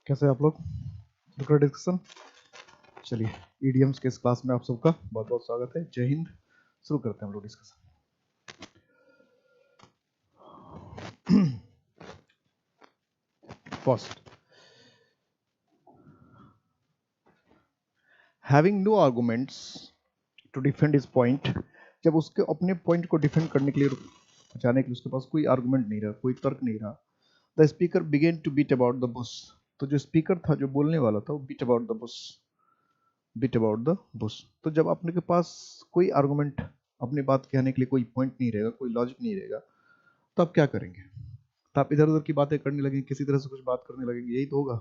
कैसे आप लोग? डिस्कशन। चलिए, ईडीएम्स के इस क्लास में आप सबका बहुत बहुत स्वागत है। जय हिंद। शुरू करते हैं हम लोग discussion. First, having no arguments to defend his point. जब उसके अपने पॉइंट को डिफेंड करने के लिए बचाने के लिए उसके पास कोई आर्गुमेंट नहीं रहा, कोई तर्क नहीं रहा, the speaker began to beat about the bush. तो जो स्पीकर था, जो बोलने वाला था, वो beat about the bush, beat about the bush. तो जब अपने के पास कोई आर्गुमेंट, अपनी बात कहने के लिए कोई पॉइंट नहीं रहेगा, कोई लॉजिक नहीं रहेगा, तो आप क्या करेंगे? तो आप इधर उधर की बातें करने लगेंगे, किसी तरह से कुछ बात करने लगेंगे, यही तो होगा।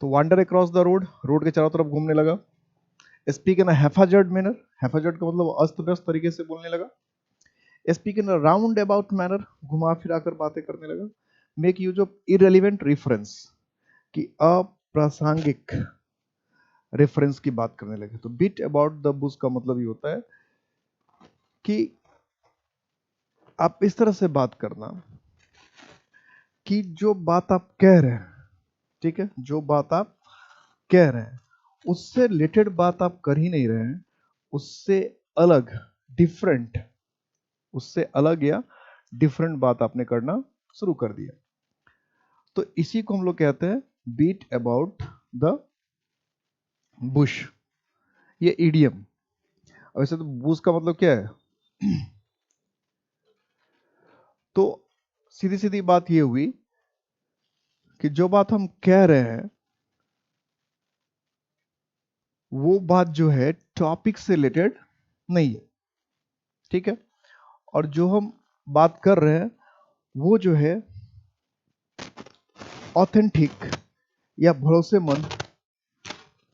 तो wander across the road, road के चारों तरफ घूमने लगा। स्पीक इन हैफाजर्ड मैनर, हैफाजर्ड का मतलब अस्त व्यस्त तरीके से बोलने लगा। Speak in round about manner, घुमा फिरा कर बातें करने लगा। Make use of irrelevant reference, कि अप्रासंगिक रेफरेंस की बात करने लगे। तो बीट अबाउट द बुश का मतलब ये होता है कि आप इस तरह से बात करना कि जो बात आप कह रहे हैं, ठीक है, जो बात आप कह रहे हैं उससे रिलेटेड बात आप कर ही नहीं रहे हैं, उससे अलग, डिफरेंट, उससे अलग या डिफरेंट बात आपने करना शुरू कर दिया। तो इसी को हम लोग कहते हैं बीट अबाउट द बुश। ये ईडियम। वैसे तो बुश का मतलब क्या है? तो सीधी सीधी बात ये हुई कि जो बात हम कह रहे हैं वो बात जो है टॉपिक से रिलेटेड नहीं है, ठीक है, और जो हम बात कर रहे हैं वो जो है ऑथेंटिक या भरोसेमंद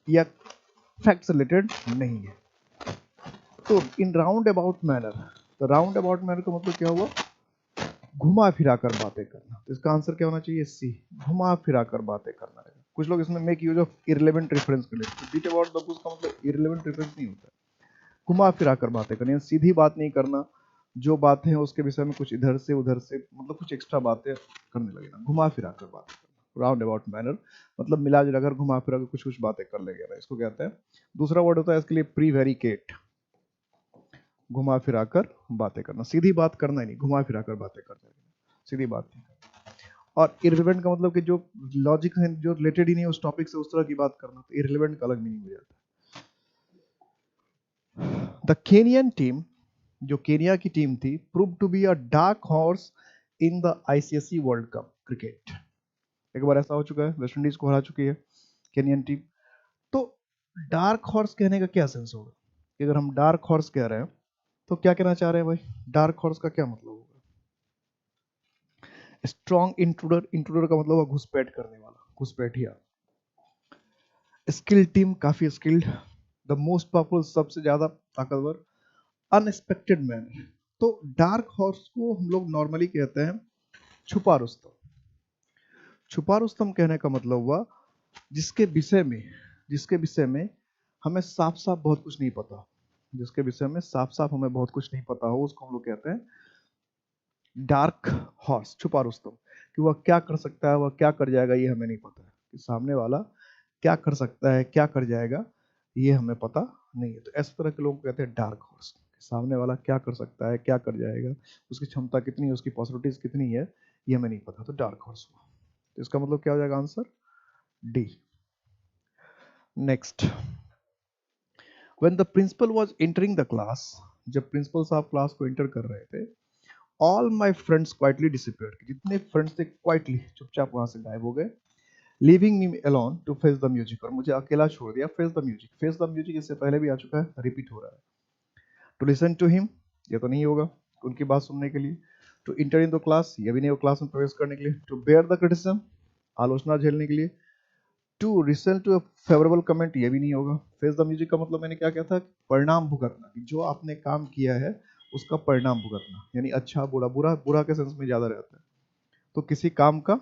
या फैक्ट से रिलेटेड नहीं है। तो इन राउंड अबाउट मैनर, तो राउंड अबाउट मैनर का मतलब क्या हुआ? घुमा फिरा कर बातें करना। तो इसका आंसर क्या होना चाहिए? सी, घुमा फिरा कर बातें करना है। कुछ लोग इसमें make use of irrelevant reference कर लेते हैं। बीट अबाउट द बुश का मतलब इररिलेवेंट रेफरेंस नहीं होता है। घुमा फिरा कर बातें करनी, सीधी बात नहीं करना, जो बातें हैं उसके विषय में कुछ इधर से उधर से, मतलब कुछ एक्स्ट्रा बातें करने लगेगा, घुमा फिरा कर बात करना। राउंड अबाउट मैनर मतलब मिला जुला कर, घुमा फिरा कर कुछ कुछ बातें कर लेगा, इसको कहते हैं। दूसरा वर्ड होता है इसके लिए प्रीवेरिकेट, घुमा फिरा कर बातें करना। सीधी बात करना ही नहीं, घुमा फिरा कर बातें करना, सीधी बात नहीं। और इररिलेवेंट का मतलब कि जो लॉजिक है, जो रिलेटेड ही नहीं उस टॉपिक से, उस तरह की बात करना। तो इररिलेवेंट का अलग मीनिंग हो जाता है। द केनियन टीम, जो केनिया की टीम थी, prove to be a dark horse in the ICC World Cup cricket. एक बार ऐसा हो चुका है, वेस्ट इंडीज को हरा चुकी है केनियन टीम। तो डार्क हॉर्स कहने का क्या सेंस होगा? कि अगर हम डार्क हॉर्स कह रहे हैं तो क्या कहना चाह रहे हैं भाई? डार्क हॉर्स का क्या मतलब होगा? स्ट्रॉन्ग इंट्रूडर, इंट्रूडर का मतलब हुआ घुसपैठ करने वाला, घुसपैठिया। स्किल्ड टीम, काफी स्किल्ड। द मोस्ट पावरफुल, सबसे ज्यादा ताकतवर। Unexpected man. तो डार्क हॉर्स को हम लोग नॉर्मली कहते हैं छुपा रुस्तम। छुपा रुस्तम कहने का मतलब हुआ जिसके विषय में, जिसके विषय में हमें साफ साफ बहुत कुछ नहीं पता, जिसके विषय में साफ साफ हमें बहुत कुछ नहीं पता हो, उसको हम लोग कहते हैं डार्क हॉर्स, छुपा रुस्तम। कि वह क्या कर सकता है, वह क्या कर जाएगा, ये हमें नहीं पता है। कि सामने वाला क्या कर सकता है, क्या कर जाएगा, ये हमें पता नहीं है। तो इस तरह के लोग कहते हैं डार्क हॉर्स। सामने वाला क्या कर सकता है, क्या कर जाएगा, उसकी क्षमता कितनी है, उसकी पॉसिबिलिटीज कितनी है, ये हमें नहीं पता। तो डार्क हॉर्स हुआ। तो इसका मतलब क्या हो जाएगा? Answer D. Next, when the principal was entering the class, जब प्रिंसिपल साहब क्लास को एंटर कर रहे थे, all my friends quietly disappeared, जितने फ्रेंड्स थे क्वाइटली, चुपचाप वहां से गायब हो गए। Leaving me alone to face the music, और मुझे अकेला छोड़ दिया। Face the music, face the music इससे पहले भी आ चुका है, रिपीट हो रहा है। टू लिसन टू हिम, ये तो नहीं होगा उनकी बात सुनने के लिए। To enter in the class, ये भी नहीं हो क्लास में प्रवेश करने के लिए। टू बेयर द क्रिटिसिज्म, आलोचना झेलने के लिए। To listen to favourable comment, ये भी नहीं होगा। फेस द म्यूजिक का मतलब मैंने क्या कहा था? परिणाम भुगतना, जो आपने काम किया है उसका परिणाम भुगतना, यानी अच्छा बुरा, बुरा बुरा के सेंस में ज्यादा रहता है। तो किसी काम का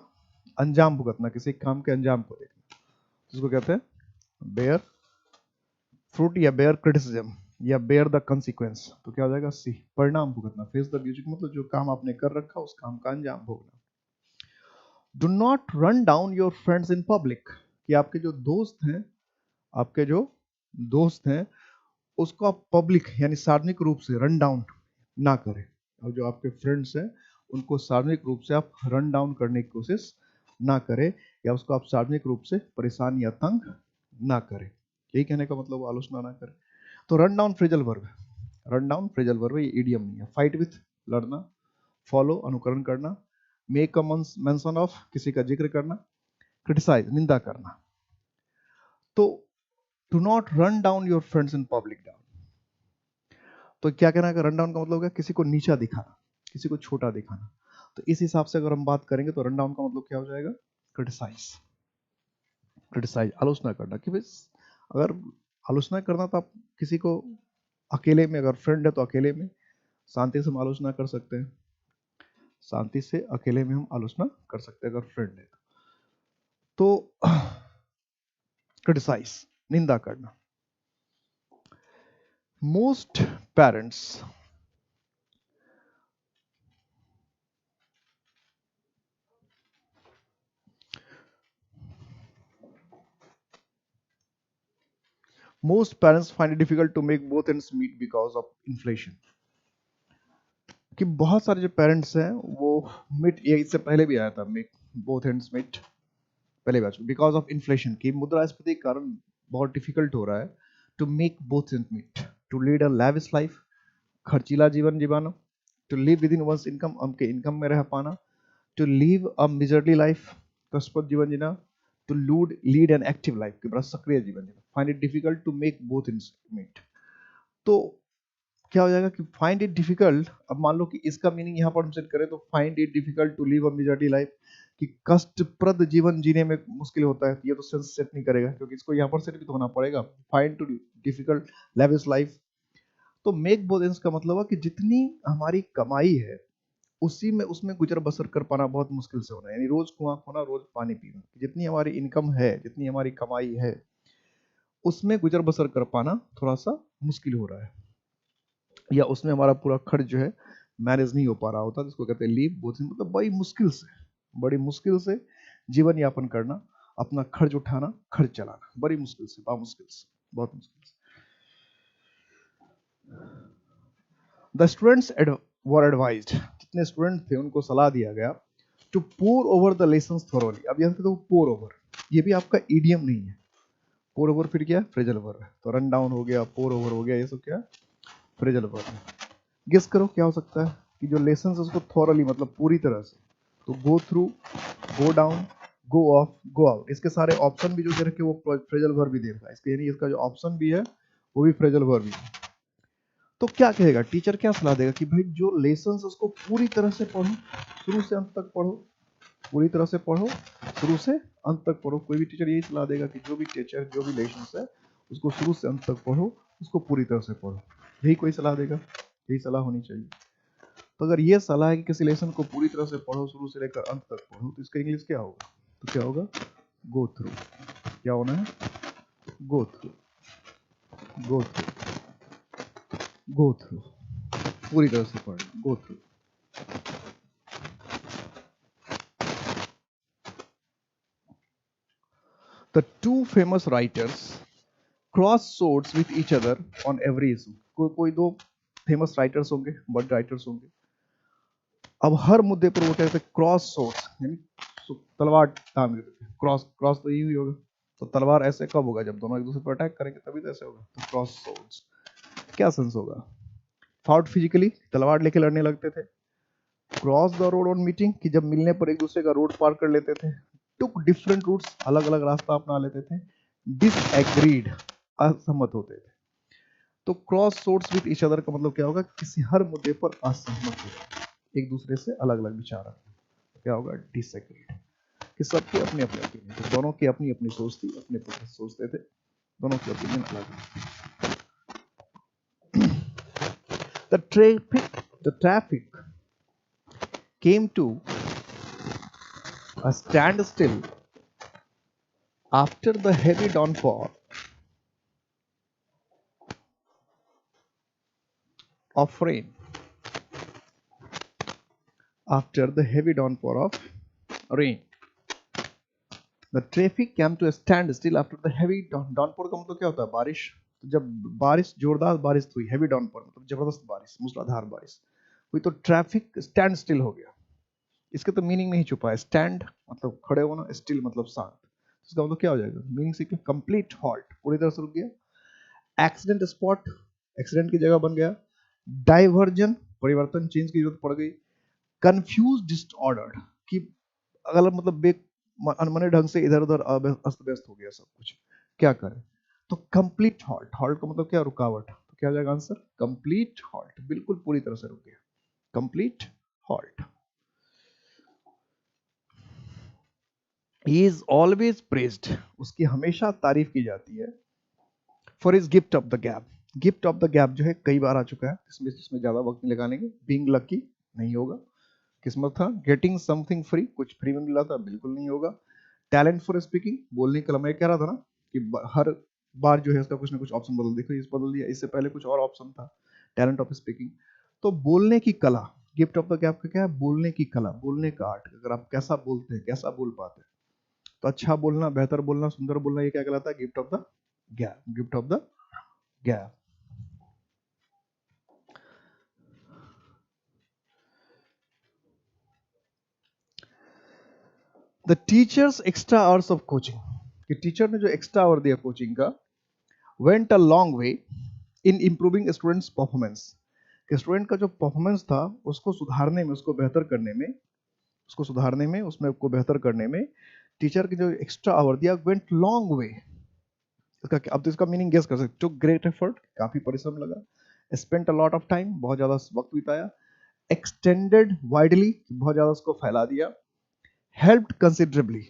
अंजाम भुगतना, किसी काम के अंजाम को देखना, जिसको कहते हैं बेयर फ्रूट, या बेयर क्रिटिसिज्म, या बेयर द कंसिक्वेंस। तो क्या हो जाएगा? सी, परिणाम भुगतना। फेस द म्यूजिक मतलब जो काम आपने कर रखा उस काम का अंजाम भोगना। Do not run down your friends in public, कि आपके जो दोस्त हैं, आपके जो दोस्त हैं उसको आप पब्लिक यानी सार्वजनिक रूप से रन डाउन ना करें, और जो आपके फ्रेंड्स हैं उनको सार्वजनिक रूप से आप रन डाउन करने की कोशिश ना करें, या उसको आप सार्वजनिक रूप से परेशान या तंग ना करें। यही कहने का मतलब आलोचना ना करें। तो run down phrasal verb, run down phrasal verb, ये इडियम नहीं है। फाइट विथ लड़ना, फॉलो अनुकरण करना, मेक अ मेंशन ऑफ किसी का जिक्र करना, क्रिटिसाइज निंदा करना। तो do not run down your friends in public down, तो क्या कहना है, रन डाउन का मतलब क्या, किसी को नीचा दिखाना, किसी को छोटा दिखाना। तो इस हिसाब से अगर हम बात करेंगे तो रन डाउन का मतलब क्या हो जाएगा, क्रिटिसाइज, क्रिटिसाइज आलोचना करना। कि भाई अगर आलोचना करना तो आप किसी को अकेले में, अगर फ्रेंड है तो अकेले में शांति से हम आलोचना कर सकते हैं, शांति से अकेले में हम आलोचना कर सकते हैं अगर फ्रेंड है तो। क्रिटिसाइज निंदा करना। Most parents find it difficult to make both ends meet because of inflation, कि बहुत सारे जो पेरेंट्स हैं वो मिट, ये इससे पहले भी आया था, मेक बोथ एंड्स मीट, पहले भी आ चुका, बिकॉज ऑफ इन्फ्लेशन, की मुद्रास्फीति के कारण बहुत डिफिकल्ट हो रहा है to make both ends meet, to lead a lavish life, खर्चीला जीवन जीवाना, to live within one's income, हमके इनकम में रह पाना, to live a miserly life, कष्टप्रद जीवन जीना, to lead an active life, कि बड़ा सक्रिय जीवन जीना। Find it difficult to make both ends meet, तो क्या हो जाएगा कि फाइंड इट डिफिकल्ट। अब मान लो कि इसका मीनिंग यहाँ पर हम सेट करें तो find it difficult to live a miserly life, कि कष्टप्रद जीवन जीने में मुश्किल होता है, ये तो सेंस सेट नहीं करेगा क्योंकि इसको यहाँ पर सेट भी तो होना पड़ेगा। Find to difficult lavish life, तो मेक बोथ एंड्स का मतलब है कि जितनी हमारी कमाई है उसी में, उसमें गुजर बसर कर पाना बहुत मुश्किल से हो रहा है, यानी रोज कुआं खोना रोज पानी पीना। जितनी हमारी इनकम है, जितनी हमारी कमाई है, उसमें गुजर बसर कर पाना थोड़ा सा मुश्किल हो रहा है, या उसमें हमारा पूरा खर्च जो है मैनेज नहीं हो पा रहा होता, जिसको कहते हैं लीव बोथ, मतलब बड़ी मुश्किल से जीवन यापन करना, अपना खर्च उठाना, खर्च चलाना, बड़ी मुश्किल से, मुश्किल से, बहुत मुश्किल से। द स्टूडेंट्स वर एडवाइज्ड, जितने स्टूडेंट थे उनको सलाह दिया गया to pore over the lessons thoroughly. अब यहाँ तो पोर ओवर, ये भी आपका ईडियम नहीं है। पोर ओवर फिर क्या, फ्रेजल वर्ब है, तो रन डाउन हो गया, पोर ओवर हो गया, ये सब क्या, फ्रेजल वर्ब है। गेस करो क्या हो सकता है, कि जो लेसन है उसको थॉरली मतलब पूरी तरह से, तो go through, go down, go of, go out, इसके सारे ऑप्शन भी जो दे रखे वो फ्रेजल वर्ब भी दे रखा है, इसके यानी इसका जो ऑप्शन भी है वो भी फ्रेजल वर्ब भी है। तो क्या कहेगा टीचर, क्या सलाह देगा कि भाई जो लेसन उसको पूरी तरह से पढ़ो, शुरू से अंत तक पढ़ो, पूरी तरह से पढ़ो, शुरू से अंत तक पढ़ो। कोई भी टीचर यही सलाह देगा कि जो भी टीचर, जो भी लेसन है उसको शुरू से अंत तक पढ़ो, उसको पूरी तरह से पढ़ो, यही कोई सलाह देगा, यही सलाह होनी चाहिए। तो अगर ये सलाह है कि किसी लेसन को पूरी तरह से पढ़ो, शुरू से लेकर अंत तक पढ़ो, तो इसका इंग्लिश क्या होगा, तो क्या होगा, गो थ्रू। क्या होना है, go through, go through, go through, पूरी तरह से पढ़ना, go through. The two famous writers cross swords with each other on every issue. कोई दो फेमस राइटर्स होंगे, बर्ड राइटर्स होंगे, अब हर मुद्दे पर वो कहते हैं क्रॉस सोर्स, यानी तलवार तान देते थे। क्रॉस, क्रॉस तो यही होगा, तो तलवार ऐसे कब होगा, जब दोनों एक दूसरे पर अटैक करेंगे तभी तो ऐसे होगा, तो क्रॉस सोर्स। क्या सेंस होगा, फाउट फिजिकली, तलवार लेके लड़ने लगते थे। Cross the road on meeting, कि जब मिलने पर एक दूसरे का रोड पार कर लेते थे। टुक डिफरेंट रूट्स, अलग अलग रास्ता अपना लेते थे। डिसएग्रीड, असहमत होते थे। तो cross source with each other का मतलब क्या होगा, किसी हर मुद्दे पर असहमत होगा, एक दूसरे से अलग अलग विचार रखना, क्या होगा, डिसएग्रीड, कि सबके अपने अपने ओपिनियन थे, दोनों की अपनी अपनी सोच थी, अपने अपने सोचते थे, दोनों की ओपिनियन अलग। The traffic came to a standstill after the heavy downpour of rain. After the heavy downpour of rain. The traffic came to stand still after the heavy downpour का मतलब क्या होता है? बारिश। तो जब बारिश, जोरदार बारिश हुई, हैवी डाउनपोर मतलब जबरदस्त बारिश, मूसलाधार बारिश हुई, तो ट्रैफिक स्टैंड स्टिल हो गया। इसके तो मीनिंग नहीं छुपा है। स्टैंड मतलब खड़े होना, स्टिल मतलब शांत। इसका मतलब क्या हो जाएगा? मीनिंग सीखिए, कंप्लीट हॉल्ट, पूरी तरह से रुक गया। एक्सीडेंट स्पॉट, एक्सीडेंट की जगह बन गया। डाइवर्जन, परिवर्तन, चेंज की जरूरत पड़ गई। कंफ्यूज, डिसऑर्डर्ड, कि अगल मतलब अनमने ढंग से इधर उधर अस्त व्यस्त हो गया सब कुछ, क्या करें? तो कंप्लीट हॉल्ट, हॉल्ट का मतलब क्या? रुकावट। तो क्या हो जाएगा आंसर? कंप्लीट हॉल्ट, बिल्कुल पूरी तरह से रुक गया, complete halt. He is always praised, उसकी हमेशा तारीफ की जाती है। For his gift of the gap, gift of the gap जो है कई बार आ चुका है, इसमें ज्यादा वक्त नहीं लगानेंगे। बीइंग लकी नहीं होगा। किस्मत था। गेटिंग समथिंग फ्री, कुछ फ्री में मिला था, बिल्कुल नहीं होगा। टैलेंट फॉर स्पीकिंग, बोलने का, मैं कह रहा था ना कि हर बार जो है उसका कुछ ना कुछ ऑप्शन बदल, देखो इस बदल दिया, इससे पहले कुछ और ऑप्शन था। टैलेंट ऑफ स्पीकिंग, तो बोलने की कला। गिफ्ट ऑफ द गैप का क्या है? बोलने की कला, बोलने का आर्ट। अगर आप कैसा बोलते हैं, कैसा बोल पाते हैं, तो अच्छा बोलना, बेहतर बोलना, सुंदर बोलना, ये क्या कहलाता है? Gift of the gap, gift of the gap. The teachers extra hours of coaching, कि टीचर ने जो एक्स्ट्रा आवर दिया कोचिंग का, went a long way in improving students performance, कि स्टूडेंट का जो परफॉर्मेंस था उसको सुधारने में, उसको बेहतर करने में, उसको सुधारने में, उसमें को बेहतर करने में टीचर की जो एक्स्ट्रा आवर दिया, वेंट लॉन्ग वे। इसका अब तो इसका मीनिंग गेस कर सकते। टू ग्रेट एफर्ट, काफी परिश्रम लगा। Spent a lot of time, बहुत ज्यादा वक्त बिताया। एक्सटेंडेड वाइडली, बहुत ज्यादा उसको फैला दिया। हेल्प्ड कंसिडरेबली,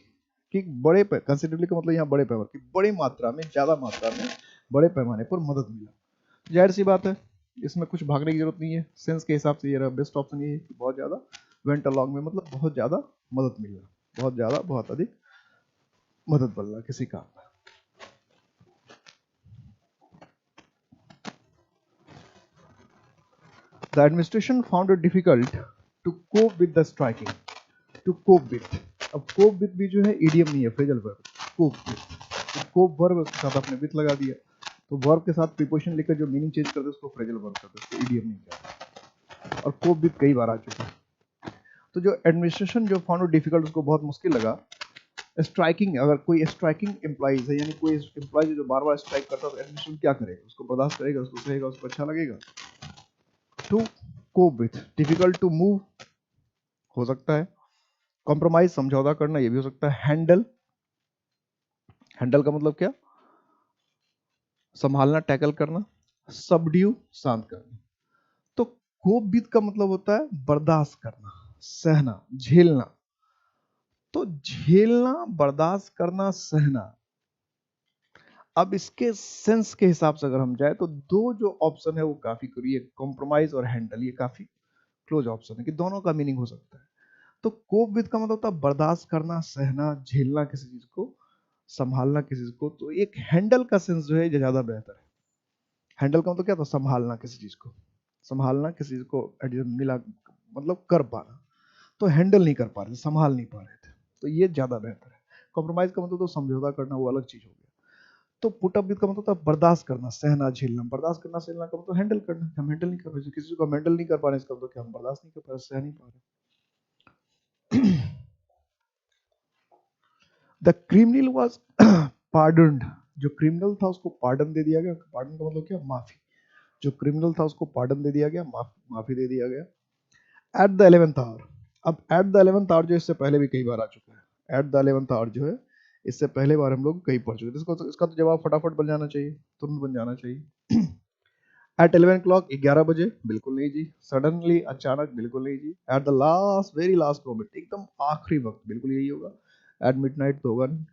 कि बड़े कंसिडरेबली का मतलब यहाँ बड़े पैमाने की, बड़ी मात्रा में, ज्यादा मात्रा में, बड़े पैमाने पर मदद मिला। जाहिर सी बात है, इसमें कुछ भागने की जरूरत नहीं है। सेंस के हिसाब से ये रहा बेस्ट ऑप्शन, ये है कि बहुत ज्यादा। वेंट अलॉन्ग में मतलब बहुत ज्यादा मदद मिला, बहुत ज्यादा, बहुत अधिक मदद मिलना किसी काम में। The administration found it difficult to cope with the striking. To cope with, अब cope with भी जो है idiom नहीं है, phrasal verb. Cope with, तो cope verb के साथ आपने with लगा दिया, तो verb के साथ preposition लेकर जो meaning change करते उसको phrasal verb करते, उसको idiom नहीं कहते। और cope with कई बार आ चुका है। तो जो administration जो found it difficult, उसको बहुत मुश्किल लगा। स्ट्राइकिंग, अगर कोई स्ट्राइकिंग एम्प्लॉइज है, यानी कोई एम्प्लॉय जो बार बार स्ट्राइक करता है, तो एडमिनिस्ट्रेशन क्या करेगा? उसको बर्दाश्त करेगा, उसको सहेगा, उसको अच्छा लगेगा? To cope with, difficult to move हो सकता है। कॉम्प्रोमाइज, समझौता करना, ये भी हो सकता है। हैंडल, हैंडल का मतलब क्या? संभालना, टैकल करना। सबड्यू, शांत करना। तो कोप विथ का मतलब होता है बर्दाश्त करना, सहना, झेलना। तो झेलना, बर्दाश्त करना, सहना। अब इसके सेंस के हिसाब से अगर हम जाए, तो दो जो ऑप्शन है वो काफी करीब, कॉम्प्रोमाइज और हैंडल, ये काफी क्लोज ऑप्शन है कि दोनों का मीनिंग हो सकता है। तो कोप विद का मतलब होता है बर्दाश्त करना, सहना, झेलना किसी चीज को, संभालना किसी चीज को। तो एक हैंडल का सेंस जो है ये ज्यादा बेहतर है। हैंडल का मतलब क्या था? संभालना किसी चीज को, संभालना किसी चीज को, मिला मतलब कर पाना। तो हैंडल नहीं कर पा रहे थे, संभाल नहीं पा रहे थे, तो ये ज्यादा बेहतर है। कॉम्प्रोमाइज का मतलब तो समझौता करना, वो अलग चीज हो गया। तो पुट अप विद का मतलब था बर्दाश्त करना, सहना, झेलना। बर्दाश्त करना, सहना का मतलब हैंडल करना, हम हैंडल नहीं कर रहे, किसी चीज को हैंडल नहीं कर पा रहे, इसका मतलब क्या? हम बर्दाश्त नहीं कर पा रहे, सह नहीं पा रहे। द क्रिमिनल वॉज पार्डन्ड, जो क्रिमिनल था उसको पार्डन दे दिया गया। पार्डन का मतलब क्या? माफी। जो क्रिमिनल था उसको पार्डन दे दिया गया, माफी दे दिया गया। एट द 11th आवर, अब एट द 11th आवर जो इससे पहले भी कई बार आ चुका है। एट द 11th आवर जो है इससे पहले बार हम लोग कई पढ़ चुके हैं। इसका तो जवाब फटाफट बन जाना चाहिए, तुरंत बन जाना चाहिए। एट 11 o'clock, 11 बजे, बिल्कुल नहीं जी। सडनली, अचानक, बिल्कुल नहीं जी। At the last, very last moment, एकदम आखिरी वक्त, बिल्कुल यही होगा। एट मिडनाइट तो होगा नहीं,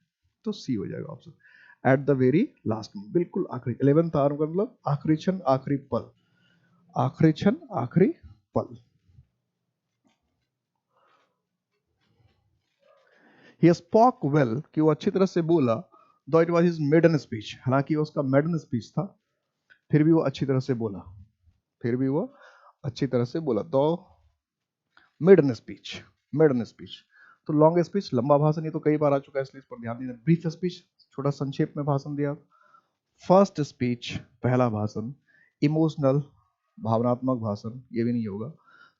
तो सी हो जाएगा option. At the very last moment, बिल्कुल आखिरी। 11th आवर का मतलब आखिरी क्षण, आखिरी पल, आखिरी क्षण, आखिरी पल। ही स्पोक वेल, कि वो अच्छी तरह से बोला। Though it was his maiden speech, हालांकि उसका मेडन स्पीच था, फिर भी वो अच्छी तरह से बोला, फिर भी वो अच्छी तरह से बोला। दो मेडन स्पीच, मेडन स्पीच, तो लॉन्ग स्पीच लंबा भाषण, ये तो कई बार आ चुका है इसलिए इस पर ध्यान देना। ब्रीफ स्पीच छोटा संक्षेप में भाषण दिया। फर्स्ट स्पीच पहला भाषण। इमोशनल भावनात्मक भाषण, ये भी नहीं होगा।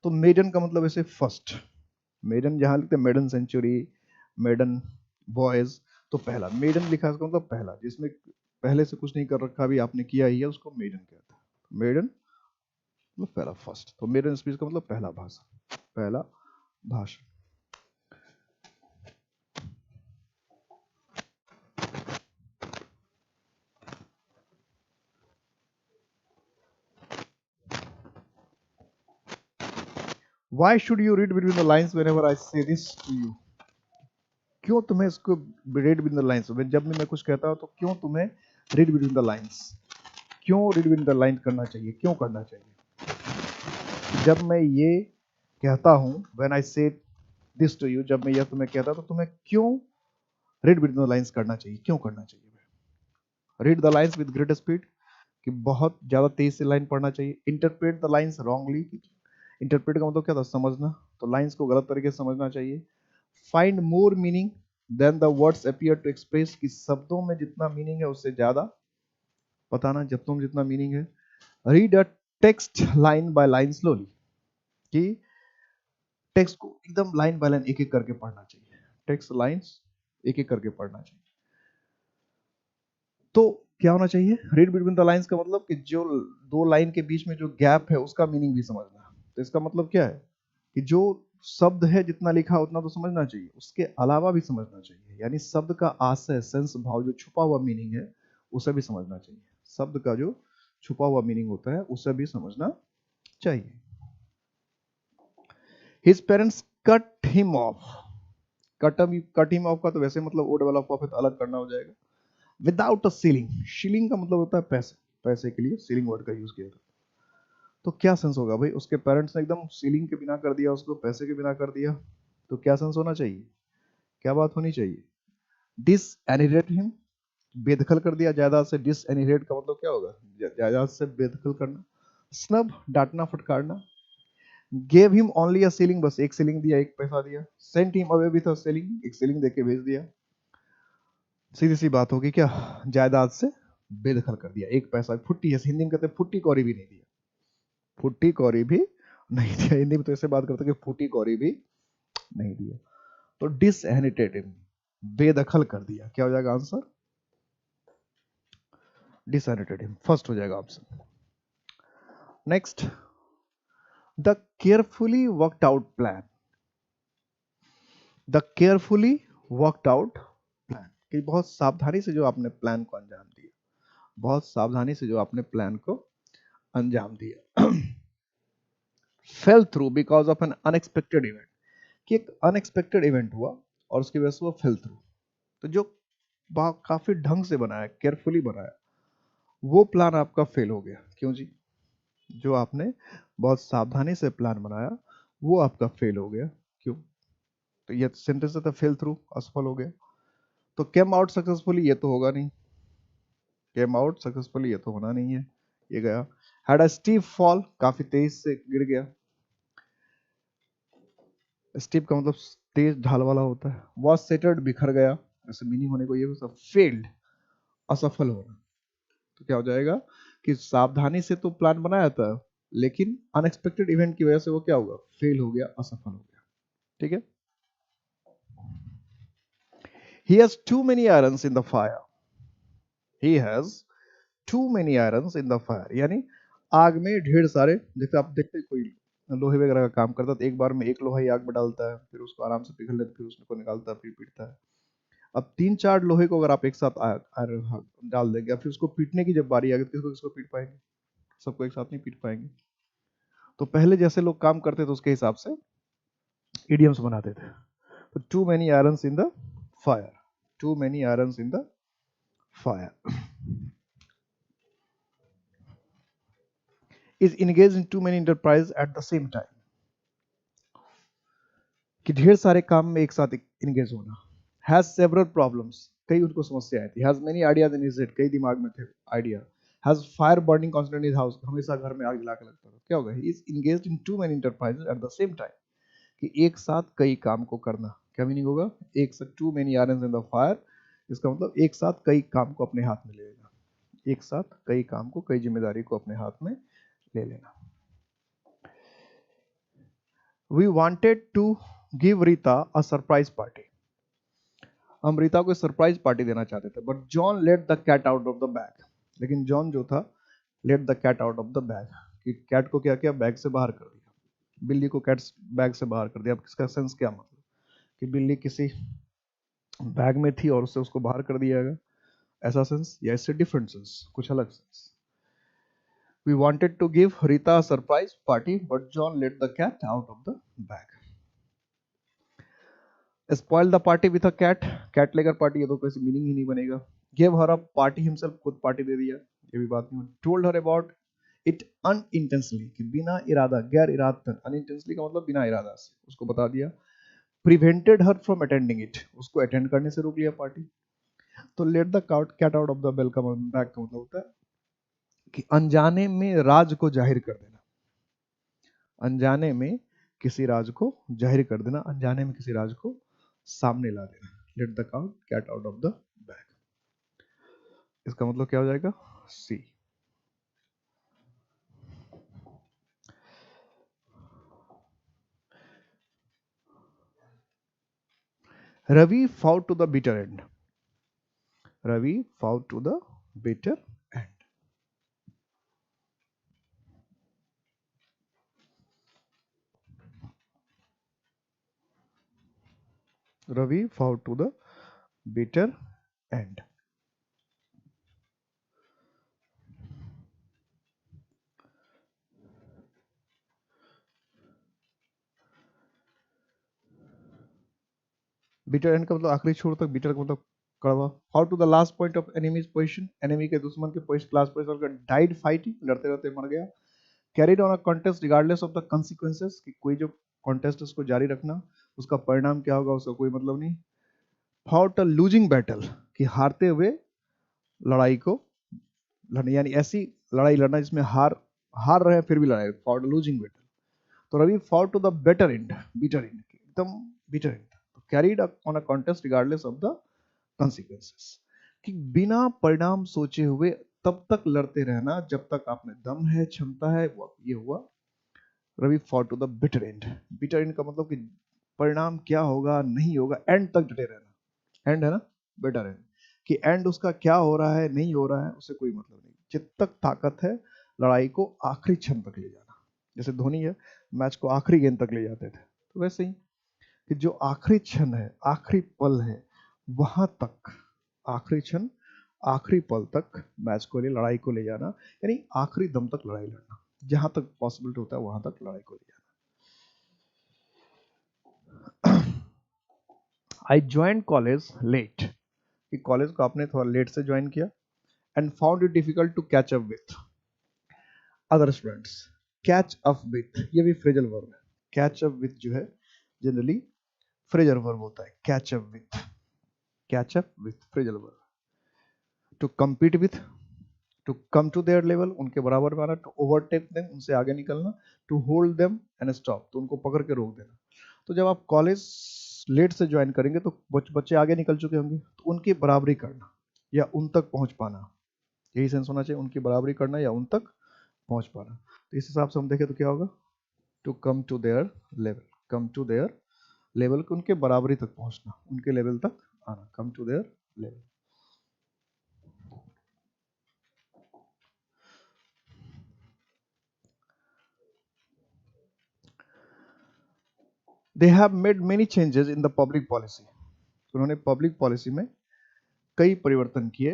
तो मेडन का मतलब ऐसे फर्स्ट, मेडन जहां लिखते हैं मेडन सेंचुरी, मेडन बॉयज, तो पहला मेडन लिखा है, इसका मतलब पहला, जिसमें पहले से कुछ नहीं कर रखा, अभी आपने किया ही है, उसको मेडन कहते हैं। मेडन मतलब पहला, फर्स्ट। तो मेडन स्पीच का मतलब पहला भाषण, पहला भाषण। Why should you read between the lines whenever I say this to you? क्यों तुम्हें इसको read between the lines, जब भी मैं कुछ कहता हूं तो क्यों तुम्हें read between the lines, क्यों read between the lines करना चाहिए, क्यों करना चाहिए? जब मैं ये कहता हूं when I say this to you, जब मैं यह तुम्हें कहता हूं तो तुम्हें क्यों read between the lines करना चाहिए, क्यों करना चाहिए? Read the lines with great speed, कि बहुत ज्यादा तेज से लाइन पढ़ना चाहिए। Interpret the lines wrongly, interpret का मतलब क्या था, समझना, तो लाइंस को गलत तरीके से समझना चाहिए। Find more meaning than the words appear to express, कि शब्दों में जितना मीनिंग है उससे ज्यादा बताना, शब्दों में जितना मीनिंग है। Read a text line by line slowly, कि टेक्स्ट को एकदम लाइन बाय लाइन एक एक करके पढ़ना चाहिए, टेक्स्ट लाइंस एक एक करके पढ़ना चाहिए। तो क्या होना चाहिए, रीड बिटवीन द लाइंस का मतलब कि जो दो लाइन के बीच में जो गैप है उसका मीनिंग भी समझना। तो इसका मतलब क्या है कि जो शब्द है जितना लिखा उतना तो समझना चाहिए, उसके अलावा भी समझना चाहिए, यानी शब्द का आशय, सेंस, भाव, जो छुपा हुआ मीनिंग है उसे भी समझना चाहिए। शब्द का जो छुपा हुआ मीनिंग होता है उसे भी समझना चाहिए। His parents cut him of, cut him of का तो वैसे मतलब ओ डबल ऑफ है तो अलग करना हो जाएगा। विदाउट अ सीलिंग, शीलिंग का मतलब होता है पैसे, पैसे के लिए सीलिंग वर्ड का यूज किया था। तो क्या सेंस होगा भाई, उसके पेरेंट्स ने एकदम सीलिंग के बिना कर दिया, उसको पैसे के बिना कर दिया, तो क्या सेंस होना चाहिए, क्या बात होनी चाहिए? डिस एनिरेट हिम, बेदखल कर दिया जायदाद से। डिस एनिरेट का मतलब क्या होगा, जायदाद से बेदखल करना। स्नब, डांटना, फटकारना। Gave him only a shilling, बस एक सीलिंग दिया, एक पैसा दिया। Sent him away with a shilling, एक सीलिंग देके भेज दिया। सीधी सी बात होगी क्या, जायदाद से बेदखल कर दिया, एक पैसा, फुट्टी है, हिंदी में कहते हैं फुट्टी कौड़ी भी नहीं दिया, फुट्टी कौड़ी भी नहीं दिया, हिंदी में तो ऐसे बात करते हैं कि फुट्टी कौड़ी भी नहीं दिया। तो डिसएनिटेड, बेदखल कर दिया, क्या हो जाएगा आंसर, डिसएनिटेड, फर्स्ट हो जाएगा option. Next, the carefully worked out plan, the carefully worked out plan, कि बहुत सावधानी से जो आपने प्लान को अंजाम दिया, बहुत सावधानी से जो आपने प्लान को अंजाम दिया। Fail through because of N unexpected event, कि एक अनएक्सपेक्टेड इवेंट हुआ और उसकी वजह से वो फेल थ्रू। तो जो काफी ढंग से बनाया, केयरफुली बनाया, वो प्लान आपका फेल हो गया। क्यों जी, जो आपने बहुत सावधानी से प्लान बनाया वो आपका फेल हो गया, क्यों? तो ये सेंटेंस था फेल थ्रू, असफल हो गया। तो केम आउट सक्सेसफुली, ये तो होगा नहीं, केम आउट सक्सेसफुली ये तो होना नहीं है, ये गया। हैड अ स्टीप फॉल, काफी तेज से गिर गया, स्टीप का मतलब तेज ढाल वाला होता है। वॉज सेटर्ड, बिखर गया, ऐसे मीनिंग होने को ये सब। फेल्ड, असफल होना, तो क्या हो जाएगा कि सावधानी से तो प्लान बनाया था लेकिन अनएक्सपेक्टेड इवेंट की वजह से वो क्या होगा, फेल हो गया, असफल हो गया। ठीक है। He has too many irons in the fire, he has too many irons in the fire, यानी आग में ढेर सारे, जैसे आप देखते हैं कोई लोहे वगैरह का काम करता है तो एक बार में एक लोहा ही आग में डालता है, फिर उसको आराम से पिघल लेता, फिर उसको निकालता है, फिर पीटता है। अब 3-4 लोहे को अगर आप एक साथ डाल देंगे, फिर उसको पीटने की जब बारी आ गई तो किसको किसको पीट पाएंगे, सबको एक साथ नहीं पीट पाएंगे। तो पहले जैसे लोग काम करते थे उसके हिसाब से इडियम्स बनाते थे। तो too many irons in the fire, too many irons in the fire, is engaged in too many enterprise at the same time, कि ढेर सारे काम में एक साथ इंगेज होना। हैज सेवरल प्रॉब्लम्स, कई उनको समस्याएं थी। Has many ideas in his head, कई दिमाग में थे idea. Has fire burning constant in his house, हमेशा घर में आग जला के लगता था। क्या होगा, he is engaged in too many enterprises at the same time, कि एक साथ कई काम को करना, क्या मीनिंग होगा? एक साथ too many irons in the fire, इसका मतलब एक साथ कई काम को अपने हाथ में ले लेना, एक साथ कई काम को, कई जिम्मेदारी को अपने हाथ में ले लेना। We wanted to give Rita a surprise party, हम रीता को सरप्राइज पार्टी देना चाहते थे, but John let the cat out of the bag, लेकिन जॉन जो था let the cat out of the bag, कि कैट को क्या किया? बैग से बाहर कर दिया, बिल्ली को कैट बैग से बाहर कर दिया। अब इसका सेंस क्या मतलब कि बिल्ली किसी बैग में थी और उससे उसको बाहर कर दिया गया, ऐसा सेंस या इससे डिफरेंट सेंस, कुछ अलग sense? We wanted to give Rita a surprise party, but John let the cat out of the bag. Spoil the party with a cat. Cat लेकर पार्टी, ये तो कोई मीनिंग ही नहीं बनेगा। Gave her a party himself, खुद party दे दिया, ये भी बात नहीं। Told her about it unintentionally, कि बिना इरादा, गैर इरादतन, unintentionally का मतलब बिना इरादा से उसको बता दिया। Prevented her from attending it, उसको अटेंड करने से रोक लिया पार्टी। तो let the cat out of the bag का मतलब होता है कि अनजाने में राज को जाहिर कर देना, अनजाने में किसी राज को जाहिर कर देना, अनजाने में किसी राज को सामने ला देना। Let the cat out of the bag, इसका मतलब क्या हो जाएगा? C. Ravi fought to the bitter end, Ravi fought to the bitter end. Ravi fought to the bitter end. Bitter end का मतलब आखिरी छोर तक, बिटर का मतलब कड़वा। How to the last point of enemy's position, enemy के दुश्मन के लास्ट पोजीशन का डाइड फाइटिंग, लड़ते लड़ते मर गया। Carried on a contest regardless of the consequences, कि कोई जो कॉन्टेस्ट उसको जारी रखना, उसका परिणाम क्या होगा उसका कोई मतलब नहीं। फाउट अ लूजिंग बैटल, कि हारते हुए लड़ाई को लड़ना, यानी ऐसी लड़ाई लड़ना जिसमें हार हार रहे हैं फिर भी लड़ाई, फाउट लूजिंग बैटल। तो Ravi fought to the better end, bitter end, एकदम बिटर एंड। तो carried on a contest regardless of the consequences, कि बिना परिणाम सोचे हुए तब तक लड़ते रहना जब तक आप में दम है, क्षमता है। ये हुआ Ravi fought to the bitter end. Bitter end का मतलब कि परिणाम क्या होगा, नहीं होगा, एंड तक डटे रहना। एंड है ना बेटर एंड, कि एंड उसका क्या हो रहा है, नहीं हो रहा है, उससे कोई मतलब नहीं। जब तक ताकत है लड़ाई को आखिरी क्षण तक ले जाना, जैसे धोनी है मैच को आखिरी गेंद तक ले जाते थे, तो वैसे ही कि जो आखिरी क्षण है, आखिरी पल है, वहां तक, आखिरी क्षण, आखिरी पल तक मैच को ले, लड़ाई को ले जाना, यानी आखिरी दम तक लड़ाई लड़ना, जहां तक पॉसिबिलिटी होता है वहां तक लड़ाई को ले जाना। आई ज्वाइन कॉलेज लेट, कि कॉलेज को आपने थोड़ा लेट से ज्वाइन किया। And found it difficult to catch up with other students. Catch up with, ये भी फ्रेजल वर्ब है। कैच अप विथ जो है जनरली फ्रेजल वर्ब होता है। Catch up with, catch up with phrasal verb. To compete with, to come to their level, उनके बराबर में आना। टू ओवरटेक देम, उनसे आगे निकलना। To hold them and stop, तो उनको पकड़ के रोक देना। तो जब आप कॉलेज लेट से ज्वाइन करेंगे तो बच्चे आगे निकल चुके होंगे, तो उनकी बराबरी करना या उन तक पहुंच पाना, यही सेंस होना चाहिए, उनकी बराबरी करना या उन तक पहुंच पाना। तो इस हिसाब से हम देखें तो क्या होगा? To come to their level, come to their level, उनके बराबरी तक पहुंचना, उनके लेवल तक आना, come to their level. They have made many changes in the public policy, उन्होंने पब्लिक पॉलिसी में कई परिवर्तन किए।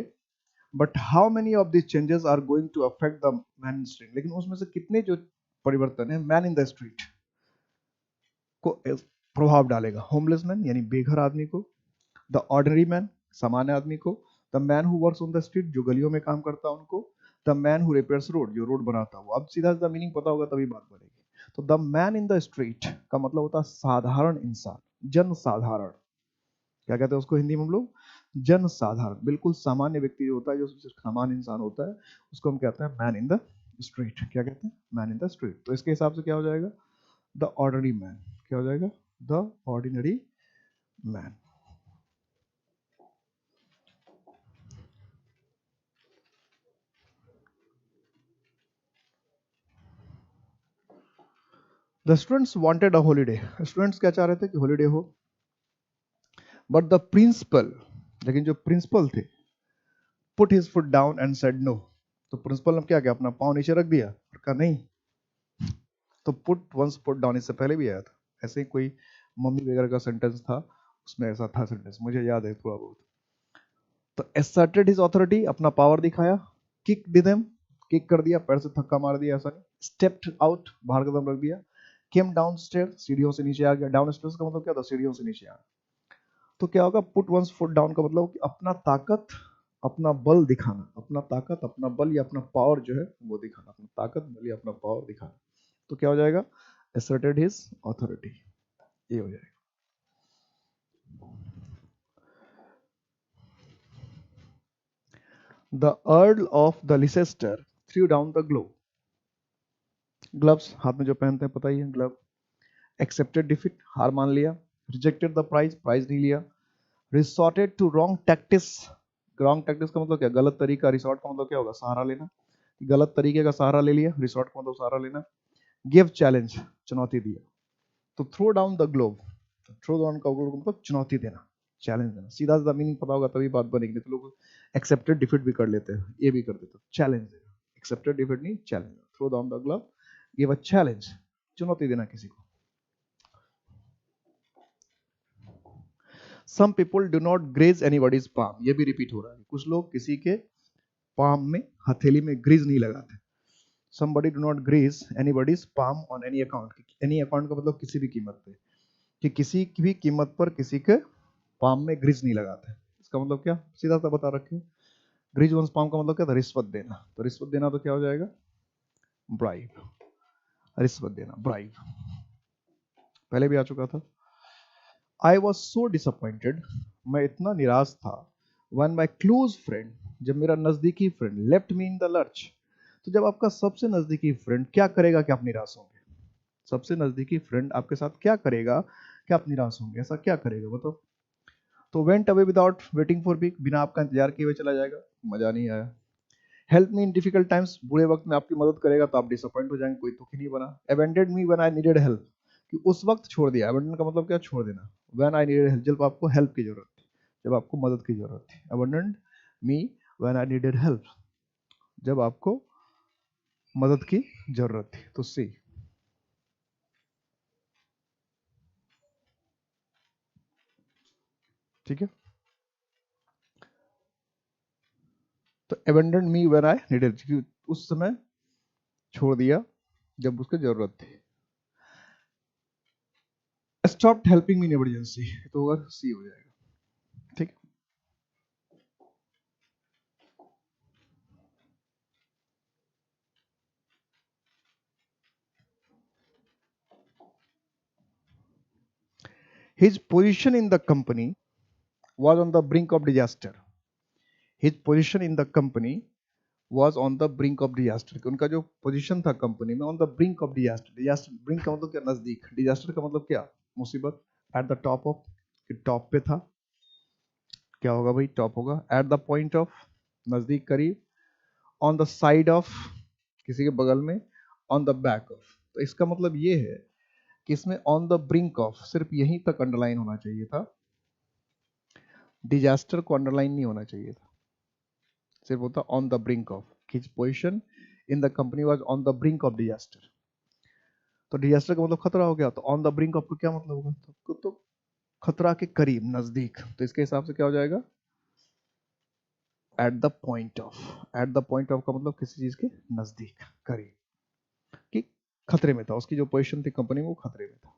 But how many of this changes are going to affect the man in street, लेकिन उसमें से कितने जो परिवर्तन है मैन इन द स्ट्रीट को प्रभाव डालेगा? होमलेस मैन यानी बेघर आदमी को, द ऑर्डिनरी मैन सामान्य आदमी को, the man who works on the street जो गलियों में काम करता है उनको, the man who repairs road जो रोड बनाता है वो। अब सीधा सीधा मीनिंग पता होगा तभी बात बनेगी। तो the man in the street का मतलब होता है साधारण इंसान, जन साधारण। क्या कहते हैं उसको हिंदी में हम लोग? जन साधारण, बिल्कुल सामान्य व्यक्ति जो होता है, जो सामान्य इंसान होता है, उसको हम कहते हैं मैन इन द स्ट्रीट। क्या कहते हैं? Man in the street. तो इसके हिसाब से क्या हो जाएगा? The ordinary man. क्या हो जाएगा? The ordinary man. The students wanted a holiday. Students क्या चाह रहे थे कि हॉलीडे हो, बट द प्रिंसिपल, लेकिन जो प्रिंसिपल थे, put his foot down and said no. तो प्रिंसिपल ने क्या किया, अपना पाँव नीचे रख दिया और कहा नहीं. तो पुट वंस पुट डाउन इससे पहले भी आया था, ऐसे ही कोई मम्मी वगैरह का सेंटेंस था, उसमें ऐसा था सेंटेंस, मुझे याद है थोड़ा बहुत. तो asserted his authority, अपना पावर दिखाया. किक them, किक कर दिया, पैर से धक्का मार दिया, ऐसा नहीं. स्टेप्ड आउट, बाहर कदम रख दिया. केम डाउन स्टेयर, सीढ़ियों से नीचे आ गया. डाउन स्टेयर्स का मतलब क्या था, सीढ़ियों से नीचे आना. तो क्या होगा, पुट वंस फुट डाउन का मतलब कि अपना ताकत, अपना बल दिखाना, अपना ताकत, अपना बल या अपना पावर जो है वो दिखाना, अपना ताकत, बल या अपना पावर दिखाना. तो क्या हो जाएगा, asserted his authority, ये हो जाएगा. The Earl of the Leicester threw down the glove. Gloves हाथ में जो पहनते हैं, पता ही है, ग्लव. एक्सेप्टेड डिफीट, हार मान लिया. रिजेक्टेड द प्राइज, प्राइज नहीं लिया. Resorted to wrong tactics. Wrong tactics का मतलब क्या, गलत तरीका. रिसोर्ट का मतलब क्या होगा, सहारा लेना. गलत तरीके का सहारा ले लिया. रिसोर्ट का मतलब सहारा लेना. गिव चैलेंज, चुनौती दिया. तो throw down the globe, throw down का मतलब चुनौती देना, चैलेंज देना. सीधा सीधा मीनिंग पता होगा तभी बात बनेगी, नहीं तो लोग एक्सेप्टेड डिफीट भी कर लेते हैं, ये भी कर देते हैं. चैलेंज देना, एक्सेप्टेड डिफीट नहीं, challenge. Throw down the globe, give a challenge, चुनौती देना किसी को. Some people do not graze anybody's palm, ये भी रिपीट हो रहा है. कुछ लोग किसी के पाम में, हथेली में ग्रीज नहीं लगाते. somebody do not grease anybody's palm on any account. any account का मतलब किसी भी कीमत पे, कि किसी की भी कीमत पर किसी के पाम में ग्रीज नहीं लगाते. इसका मतलब क्या, सीधा सा बता रखे. ग्रीज वंस पाम का मतलब क्या था, रिश्वत देना. तो रिश्वत देना तो क्या हो जाएगा, ब्राइब. रिश्वत देना, ब्राइब, पहले भी आ चुका था. आई वॉज सो डिसअपॉइंटेड, मैं इतना निराश था. वन माई क्लोज फ्रेंड, जब मेरा नजदीकी friend, left me in the lurch. तो जब आपका सबसे नजदीकी फ्रेंड क्या करेगा कि आप निराश होंगे, सबसे नजदीकी फ्रेंड आपके साथ क्या करेगा कि आप निराश होंगे, ऐसा क्या करेगा बताओ. तो went away without waiting for week, बिना आपका इंतजार किए हुए चला जाएगा, मजा नहीं आया. हेल्प मी इन डिफिकल्ट टाइम्स, बुरे वक्त में आपकी मदद करेगा तो आप डिसअपॉइंट हो जाएंगे, कोई दुखी नहीं बना. Abundant me when I needed help, कि उस वक्त छोड़ दिया. अबेंडन का मतलब क्या, छोड़ देना. व्हेन आई नीडेड हेल्प, जब आपको हेल्प की जरूरत थी, जब आपको मदद की जरूरत थी. Abundant me when I needed help, जब आपको मदद की जरूरत थी. तो सी, ठीक है. तो abandon me when I needed, उस समय छोड़ दिया जब उसकी जरूरत थी. Stop helping me in emergency, तो होगा सी हो जाएगा. ठीक. His position in the company was on the brink of disaster. His position in the company was on the brink of disaster. उनका जो पोजीशन था कंपनी में, on the brink of disaster. disaster brink का मतलब क्या, नजदीक. disaster का मतलब क्या, मुसीबत. at the top of, top पे था. क्या होगा भाई, टॉप होगा. at the point of, नजदीक, करीब. on the side of, किसी के बगल में. on the back of. तो इसका मतलब ये है कि इसमें on the brink of सिर्फ यहीं तक अंडरलाइन होना चाहिए था, डिजास्टर को अंडरलाइन नहीं होना चाहिए था, सिर्फ होता on the brink of. His position in the company was on the brink of disaster. तो डिजास्टर का मतलब खतरा हो गया, तो ऑन द ब्रिंक ऑफ का क्या मतलब होगा, तो खतरा के करीब, नजदीक. तो इसके हिसाब से क्या हो जाएगा, at the point of. At the point of का मतलब किसी चीज के नजदीक, करीब, कि खतरे में था, उसकी जो पोजीशन थी कंपनी में वो खतरे में था.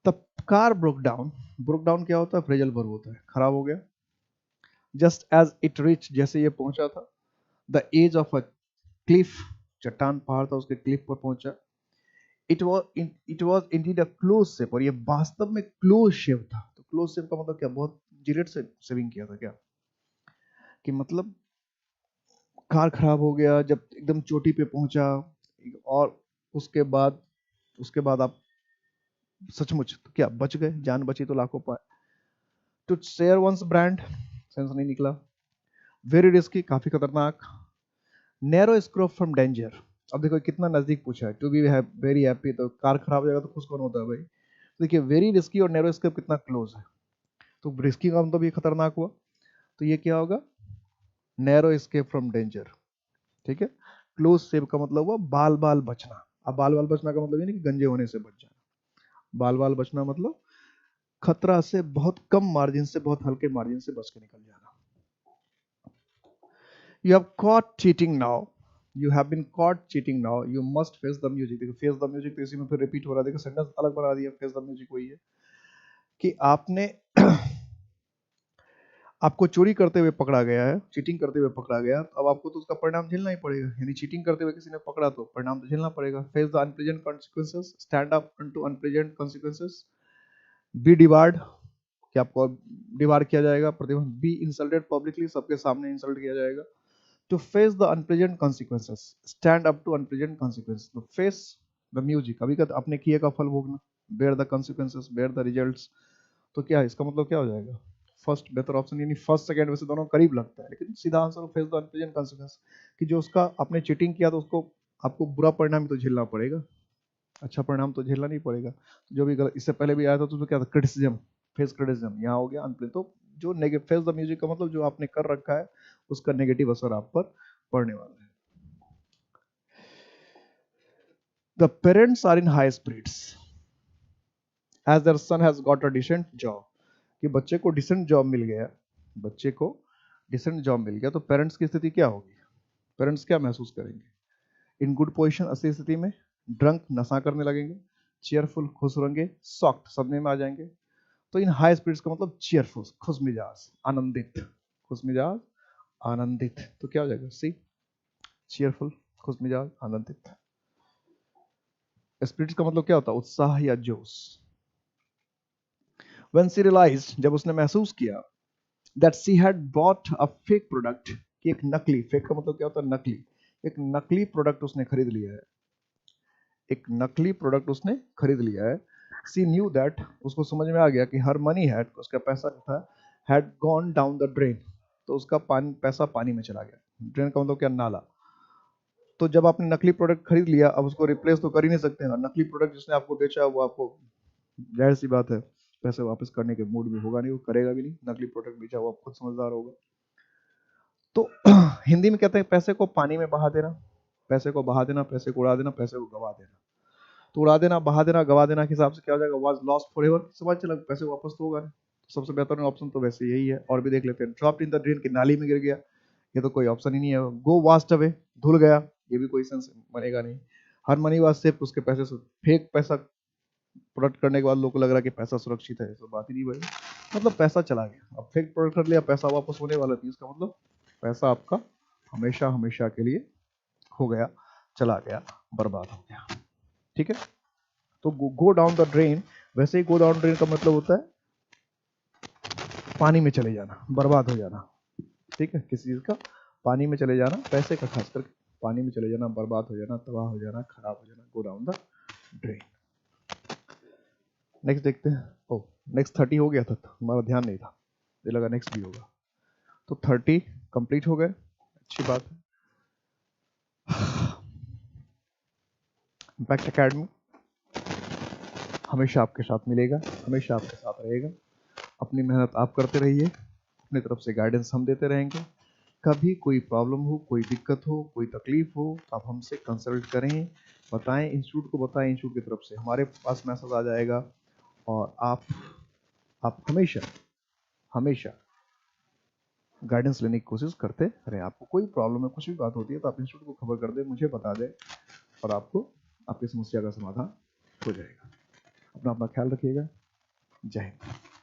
द कार ब्रोक डाउन क्या होता है, फ्रेजल वर्ब होता है, खराब हो गया. जस्ट एज इट रीच, जैसे ये पहुंचा था. The edge of a cliff, चट्टान पहाड़ था, उसके क्लिफ पर पहुंचा. It was indeed a close shape, और ये वास्तव में क्लोज शेप था. तो क्लोज शेप का मतलब क्या, बहुत जिलेट से सेविंग किया था क्या, कि मतलब कार खराब हो गया जब एकदम चोटी पे पहुंचा, और उसके बाद आप सचमुच तो क्या बच गए, जान बची तो लाखों पाए। To share one's brand, sense नहीं निकला। वेरी रिस्की, काफी खतरनाक। नैरो स्कोप फ्रॉम डेंजर, अब देखो कितना नजदीक पूछा है। टू बी वेरी हैप्पी, तो कार खराब हो जाएगा तो खुश कौन होता है भाई। तो देखिए वेरी रिस्की और नैरो स्कोप कितना क्लोज है, तो रिस्की का मतलब ये खतरनाक हुआ, तो ये क्या होगा, नैरो एस्केप फ्रॉम डेंजर। ठीक है, क्लोज सेव का मतलब हुआ बाल बाल बचना। अब बाल बाल बचना का मतलब ये नहीं कि गंजे होने से बच जाना, बाल बाल बचना मतलब खतरा से बहुत कम मार्जिन से, बहुत हल्के मार्जिन से बच के निकल जाना। You have caught cheating now, you have been caught cheating now, you must face the music. देखो फेस द म्यूजिक तो इसी में फिर रिपीट हो रहा है, देखो सेंटेंस अलग बना दिया। फेस द म्यूजिक वही है कि आपने आपको चोरी करते हुए पकड़ा गया है, चीटिंग करते हुए पकड़ा गया, तो अब आपको तो उसका परिणाम झेलना ही पड़ेगा। यानी चीटिंग करते हुए किसी ने पकड़ा तो परिणाम तो झेलना पड़ेगा। Face the unpleasant consequences, stand up to unpleasant consequences. Be debarred, कि आपको डिबार किया जाएगा, प्रतिबंध। बी इंसल्टेड पब्लिकली, सबके सामने इंसल्ट किया जाएगा। To face the unpleasant consequences, stand up to unpleasant consequences. तो फेस द म्यूजिक, अभी का अपने किए का फल भोगना। Bear the consequences, bear the results. तो क्या है इसका मतलब, क्या हो जाएगा, फर्स्ट बेहतर ऑप्शन, यानी फर्स्ट सेकंड वैसे दोनों करीब लगता है, लेकिन सीधा answer face the unpleasant consequence, कि जो उसका आपने चीटिंग किया तो उसको आपको बुरा परिणाम तो झेलना पड़ेगा, अच्छा परिणाम तो झेलना नहीं पड़ेगा। तो जो भी गलत, इससे पहले भी आया था तो उसमें क्या था, क्रिटिसिज्म, फेस क्रिटिसिज्म, यहाँ हो गया अनप्लेजेंट। तो जो नेगेटिव, फेस द म्यूजिक का मतलब जो आपने कर रखा है उसका नेगेटिव असर आप पर पड़ने वाला है। The parents are in high spirits as their son has got a decent job, कि बच्चे को डिसेंट जॉब मिल गया, बच्चे को डिसेंट जॉब मिल गया, तो पेरेंट्स की स्थिति क्या होगी, पेरेंट्स क्या महसूस करेंगे। इन गुड पोजीशन, अच्छी स्थिति में। ड्रंक, नशा करने लगेंगे। चेयरफुल, खुश रहेंगे। सॉफ्ट, सदमे में आ जाएंगे। तो इन हाई स्पिरिट्स का मतलब चीयरफुल, खुश मिजाज, आनंदित, खुश मिजाज, आनंदित। तो क्या हो जाएगा, सी, चीयरफुल, खुश मिजाज, आनंदित। स्पिरिट्स का मतलब क्या होता है, उत्साह या जोश। व्हेन शी रियलाइज्ड, जब उसने महसूस किया, that she had bought a fake product, कि एक नकली, फेक का मतलब क्या होता है, नकली, एक नकली प्रोडक्ट उसने खरीद लिया है, एक नकली प्रोडक्ट उसने खरीद लिया है। सी न्यू दैट, उसको समझ में आ गया कि हर मनी हैड, उसका पैसा था, had gone down the drain, तो उसका पैसा पानी में चला गया। ड्रेन का मतलब क्या, नाला। तो जब आपने नकली प्रोडक्ट खरीद लिया, अब उसको रिप्लेस तो कर ही नहीं सकते ना, नकली प्रोडक्ट जिसने आपको बेचा वो आपको, जाहिर सी बात है, पैसे वापस करने के मूड में होगा नहीं, वो करेगा भी नहीं, नकली प्रोडक्ट बेचा, वो आप खुद समझदार होगा। तो हिंदी में कहते हैं पैसे को पानी में बहा देना, पैसे को बहा देना, पैसे को उड़ा देना, पैसे को गवा देना। तो उड़ा देना, बहा देना, गवा देना के हिसाब से क्या हो जाएगा, वाज लॉस्ट फॉरएवर, समझ चला, पैसे वापस तो होगा नहीं। सबसे बेहतर ऑप्शन तो वैसे यही है। और भी देख लेते हैं। ड्रॉप्ड इन द ड्रेन, की नाली में गिर गया, ये तो कोई ऑप्शन ही नहीं है। गो वास्ट अवे, धुल गया, ये भी कोई सेंस बनेगा नहीं। हर मनी वाज सेफ, उसके पैसे से फेक पैसा प्रोडक्ट करने के बाद लोगों को लग रहा है कि पैसा सुरक्षित है, तो बात ही नहीं भाई, मतलब पैसा चला गया। अब फेक प्रोडक्ट कर लिया, पैसा वापस होने वाला थी, इसका मतलब पैसा आपका हमेशा हमेशा के लिए हो गया, चला गया, बर्बाद हो गया। ठीक है, तो गो डाउन द ड्रेन, वैसे ही गो डाउन ड्रेन का मतलब होता है पानी में चले जाना, बर्बाद हो जाना। ठीक है, किसी चीज का पानी में चले जाना, पैसे का खासकर पानी में चले जाना, बर्बाद हो जाना, तबाह हो जाना, खराब हो जाना, go down the drain. Next देखते हैं। ओ, नेक्स्ट 30 हो गया था, हमारा ध्यान नहीं था, ये लगा नेक्स्ट भी होगा। तो 30 कंप्लीट हो गए, अच्छी बात है। इम्पैक्ट एकेडमी हमेशा आपके साथ मिलेगा, हमेशा आपके साथ रहेगा। अपनी मेहनत आप करते रहिए, अपनी तरफ से गाइडेंस हम देते रहेंगे। कभी कोई प्रॉब्लम हो, कोई दिक्कत हो, कोई तकलीफ हो, आप हमसे कंसल्ट करें, बताएं, इंस्टीट्यूट को बताएं, इंस्टीट्यूट की तरफ से हमारे पास मैसेज आ जाएगा। और आप हमेशा हमेशा गाइडेंस लेने की कोशिश करते रहें। आपको कोई प्रॉब्लम है, कुछ भी बात होती है, तो आप इंस्टीट्यूट को खबर कर दें, मुझे बता दें, और आपको आपकी समस्या का समाधान हो जाएगा। अपना ख्याल रखिएगा। जय हिंद।